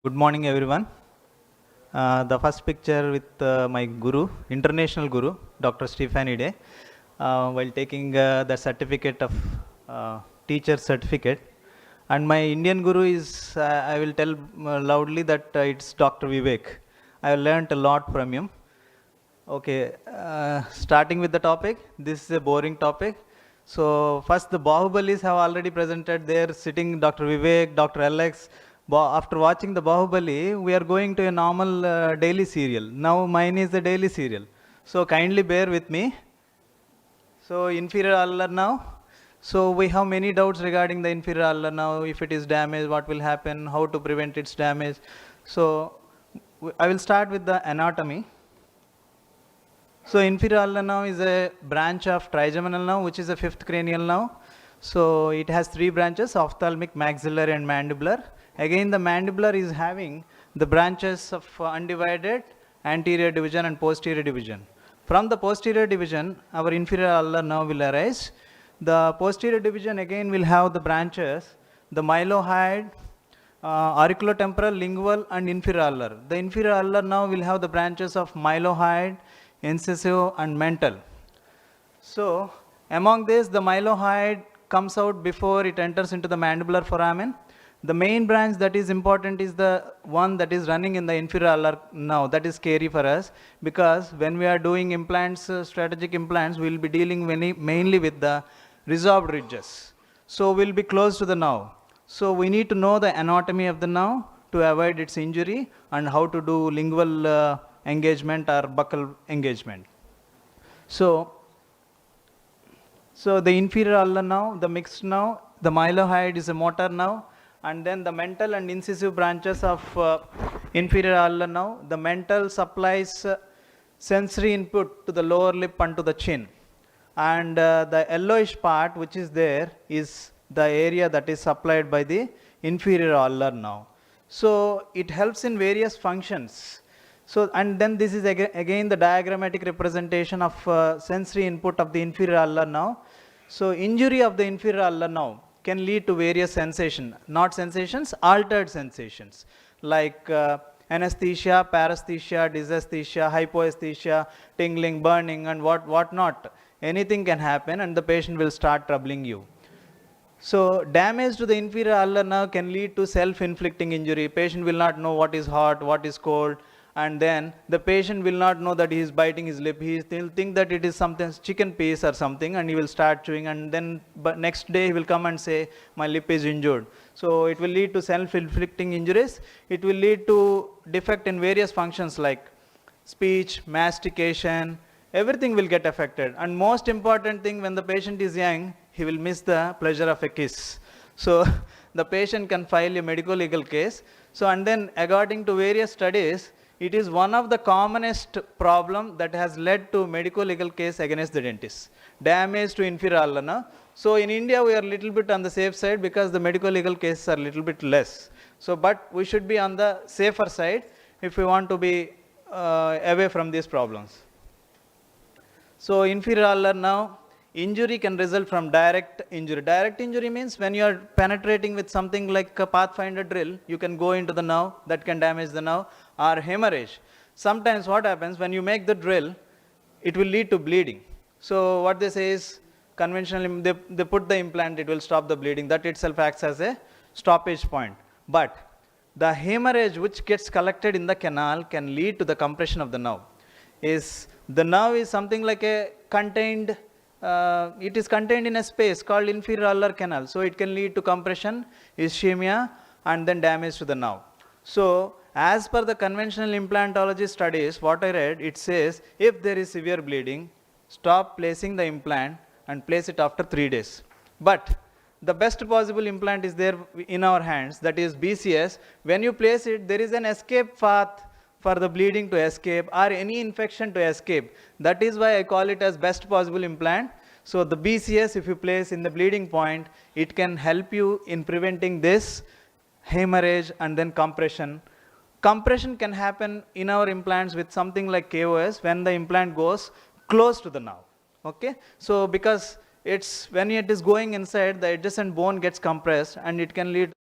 Good morning, everyone. The first picture with my guru, international guru, Dr. Stefanide, while taking the certificate of teacher certificate. And my Indian guru is, I will tell loudly that it's Dr. Vivek. I learned a lot from him. Okay, starting with the topic. This is a boring topic. So first, the Bahubalis have already presented there, sitting Dr. Vivek, Dr. Alex. After watching the Bahubali, we are going to a normal daily serial. Now mine is the daily serial. So kindly bear with me. So inferior ulnar now. So we have many doubts regarding the inferior ulnar now. If it is damaged, what will happen? How to prevent its damage? So I will start with the anatomy. So inferior ulnar nerve is a branch of trigeminal nerve, which is a fifth cranial nerve. So it has three branches: ophthalmic, maxillary, and mandibular. Again, the mandibular is having the branches of undivided anterior division and posterior division. From the posterior division, our inferior ulnar nerve will arise. The posterior division again will have the branches: the mylohyoid, auriculotemporal, lingual, and inferior ulnar. The inferior ulnar nerve will have the branches of mylohyoid, incisive, and mental. So among this, the mylohyoid comes out before it enters into the mandibular foramen. The main branch that is important is the one that is running in the inferior ulnar nerve. That is scary for us, because when we are doing implants, strategic implants, we will be dealing mainly with the resorbed ridges. So we'll be close to the nerve. So we need to know the anatomy of the nerve to avoid its injury, and how to do lingual engagement or buccal engagement. So the inferior ulnar nerve, the mixed nerve, the mylohyoid is a motor nerve, and then the mental and incisive branches of inferior ulnar nerve. The mental supplies sensory input to the lower lip and to the chin, and the yellowish part which is there is the area that is supplied by the inferior ulnar nerve. So it helps in various functions. So, and then this is again the diagrammatic representation of sensory input of the inferior ulnar nerve. So injury of the inferior ulnar nerve can lead to various sensations, not sensations, altered sensations, like anesthesia, paresthesia, dysesthesia, hypoesthesia, tingling, burning, and what not. Anything can happen, and the patient will start troubling you. So damage to the inferior ulnar nerve can lead to self-inflicting injury. Patient will not know what is hot, what is cold, and then the patient will not know that he is biting his lip. He will think that it is something, chicken piece or something, and he will start chewing, and then next day he will come and say, my lip is injured. So it will lead to self-inflicting injuries. It will lead to defect in various functions like speech, mastication, everything will get affected. And most important thing, when the patient is young, he will miss the pleasure of a kiss. So the patient can file a medical legal case. So, and then according to various studies, it is one of the commonest problem that has led to medical legal case against the dentist. Damage to inferior ulnar nerve. So in India, we are a little bit on the safe side, because the medical legal cases are a little bit less. So, but we should be on the safer side if we want to be away from these problems. So inferior ulnar nerve injury can result from direct injury. Direct injury means when you are penetrating with something like a pathfinder drill, you can go into the nerve, that can damage the nerve, or hemorrhage. Sometimes what happens, when you make the drill, it will lead to bleeding. So what they say is, conventionally they put the implant, it will stop the bleeding. That itself acts as a stoppage point. But the hemorrhage which gets collected in the canal can lead to the compression of the nerve. The nerve is something like a contained, it is contained in a space called inferior ulnar canal. So it can lead to compression, ischemia, and then damage to the nerve. So as per the conventional implantology studies, what I read, it says if there is severe bleeding, stop placing the implant and place it after 3 days. But the best possible implant is there in our hands, that is BCS. When you place it, there is an escape path for the bleeding to escape, or any infection to escape. That is why I call it as best possible implant. So the BCS, if you place in the bleeding point, it can help you in preventing this hemorrhage and then compression. Compression can happen in our implants with something like KOS when the implant goes close to the nerve. Okay, so because it's when it is going inside, the adjacent bone gets compressed, and it can lead